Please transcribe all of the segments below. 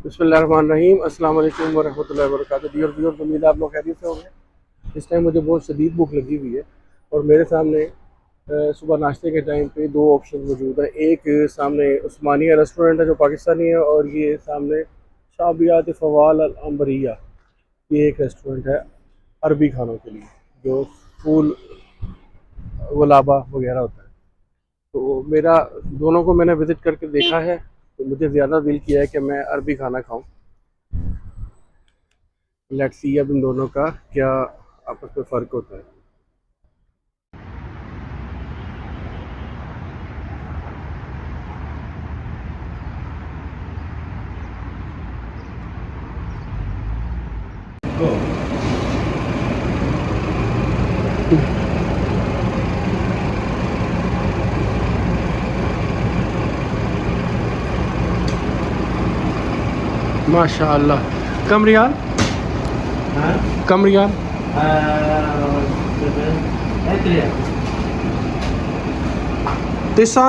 बिस्मिल्लाहिर्रहमानिर्रहीम अस्सलाम वालेकुम वरहमतुल्लाहि वबरकातुहू। डियर व्यूअर्स, उम्मीद है आप लोग खैरियत से होंगे। इस टाइम मुझे बहुत शदीद भूख लगी हुई है और मेरे सामने सुबह नाश्ते के टाइम पे दो ऑप्शन मौजूद है। एक सामने उस्मानिया रेस्टोरेंट है जो पाकिस्तानी है, और ये सामने शाबियात फ़वाल अल अंबरिया, ये एक रेस्टोरेंट है अरबी खानों के लिए, जो फूल गुलाबा वगैरह होता है। तो मेरा दोनों को मैंने विज़िट करके देखा है, तो मुझे ज़्यादा दिल किया है कि मैं अरबी खाना खाऊं। लेट्स सी अब इन दोनों का क्या आपस में फ़र्क होता है। माशाअल्लाह। कम रियाल, कम रियाल। तिस्सा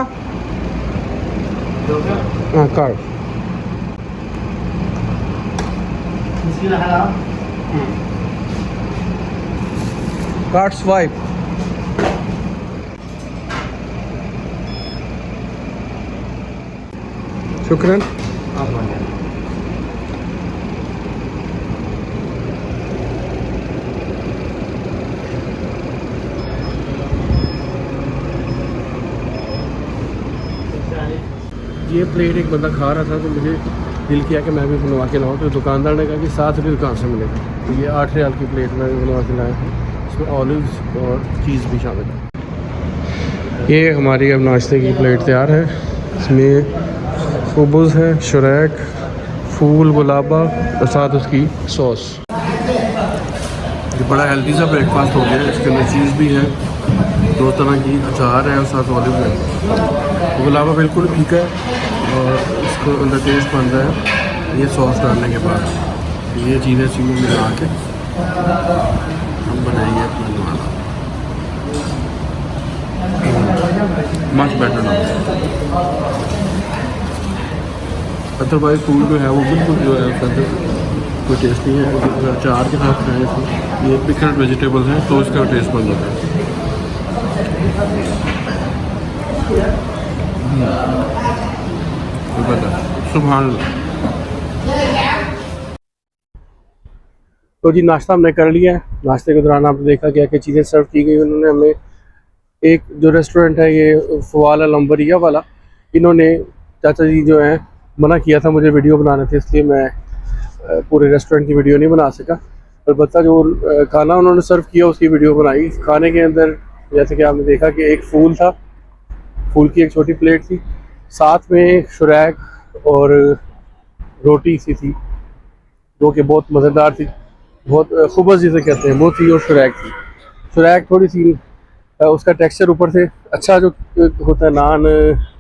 कार्ड। Card swipe. शुक्रन। ये प्लेट एक बंदा खा रहा था तो मुझे दिल किया कि मैं भी बनवा के लाऊं, तो दुकानदार ने कहा कि 7 रुपये कहाँ से मिलेगा। तो ये 8 रियाल की प्लेट में बनवा के लाया हूँ। इसमें ऑलिव्स और चीज़ भी शामिल है। ये हमारी अब नाश्ते की प्लेट तैयार है। इसमें खुबज़ है, शुरैक, फूल गुलाबा और साथ उसकी सॉस। ये बड़ा हेल्दी सा ब्रेकफास्ट हो गया। इसके अंदर चीज़ भी है, 2 तरह की अचार है और साथ ऑलिव है। गुलाबा बिल्कुल फीका है और इसको अंदर टेस्ट बन रहा है ये सॉस डालने के बाद। ये चीज़ें चीज़ें मिला के हम बनाएंगे अपना खाना। मच बेटर ना। अदरवाइज फूड जो है वो बिल्कुल जो है उसके अंदर कोई टेस्ट नहीं है। अगर अचार के साथ खाएँ इसको, ये पिकल्ड वेजिटेबल्स हैं तो इसका टेस्ट बन जाता है। सुभान अल्लाह। तो जी नाश्ता हमने कर लिया है। नाश्ते के दौरान आपने देखा क्या क्या चीज़ें सर्व की गई उन्होंने हमें। एक जो रेस्टोरेंट है ये फ़वाल अल अंबरिया वाला, इन्होंने चाचा जी जो है मना किया था मुझे वीडियो बनाने थे, इसलिए मैं पूरे रेस्टोरेंट की वीडियो नहीं बना सका। अलबत्ता जो खाना उन्होंने सर्व किया उसकी वीडियो बनाई। खाने के अंदर जैसे कि आपने देखा कि एक फूल था, फूल की एक छोटी प्लेट थी, साथ में शुरैक और रोटी सी थी जो कि बहुत मज़ेदार थी। बहुत खुबज़ जिसे कहते हैं वो थी, और शुरैक थी। शुरैक थोड़ी सी उसका टेक्सचर ऊपर से अच्छा जो होता है, नान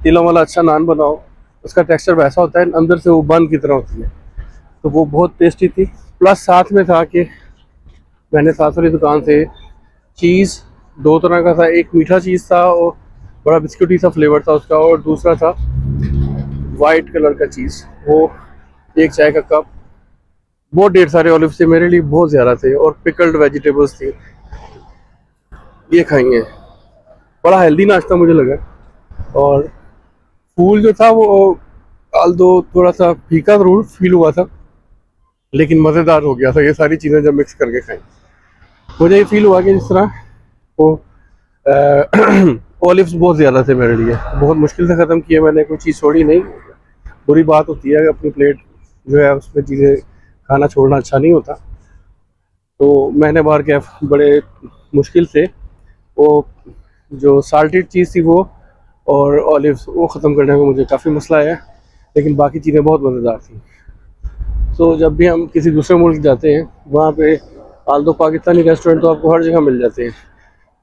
तिलों वाला अच्छा नान बनाओ उसका टेक्सचर वैसा होता है, अंदर से वो बन की तरह होती है, तो वो बहुत टेस्टी थी। प्लस साथ में था कि मैंने साथ वाली दुकान से चीज़ 2 तरह का था। एक मीठा चीज़ था और बड़ा बिस्कुटी सा फ्लेवर था उसका, और दूसरा था वाइट कलर का चीज़, वो एक चाय का कप। बहुत ढेर सारे ऑलिव थे, मेरे लिए बहुत ज़्यादा थे, और पिकल्ड वेजिटेबल्स थी, ये खाएंगे। बड़ा हेल्दी नाश्ता मुझे लगा। और फूल जो था वो आल्दो थोड़ा सा फीका ज़रूर फील हुआ था, लेकिन मज़ेदार हो गया था ये सारी चीज़ें जब मिक्स करके खाई। मुझे ये फील हुआ कि जिस तरह वो ऑलिव्स बहुत ज़्यादा थे मेरे लिए, बहुत मुश्किल से ख़त्म किए मैंने, कोई चीज़ छोड़ी नहीं। बुरी बात होती है अपनी प्लेट जो है उसमें चीज़ें खाना छोड़ना अच्छा नहीं होता। तो मैंने बाहर क्या बड़े मुश्किल से वो जो साल्टेड चीज़ थी वो और ऑलिव्स वो ख़त्म करने में मुझे काफ़ी मसला आया, लेकिन बाकी चीज़ें बहुत मज़ेदार थी। तो जब भी हम किसी दूसरे मुल्क जाते हैं वहाँ पे आल्दो पाकिस्तानी रेस्टोरेंट तो आपको हर जगह मिल जाते हैं,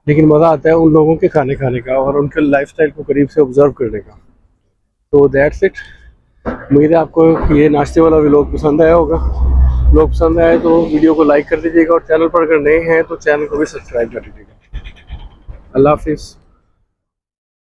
लेकिन मज़ा आता है उन लोगों के खाने खाने का और उनके लाइफस्टाइल को करीब से ऑब्ज़र्व करने का। तो दैट्स इट। उम्मीद है आपको ये नाश्ते वाला व्लॉग पसंद आया होगा। व्लॉग पसंद आए तो वीडियो को लाइक कर दीजिएगा, और चैनल पर अगर नए हैं तो चैनल को भी सब्सक्राइब कर दीजिएगा। अल्लाह हाफिज़।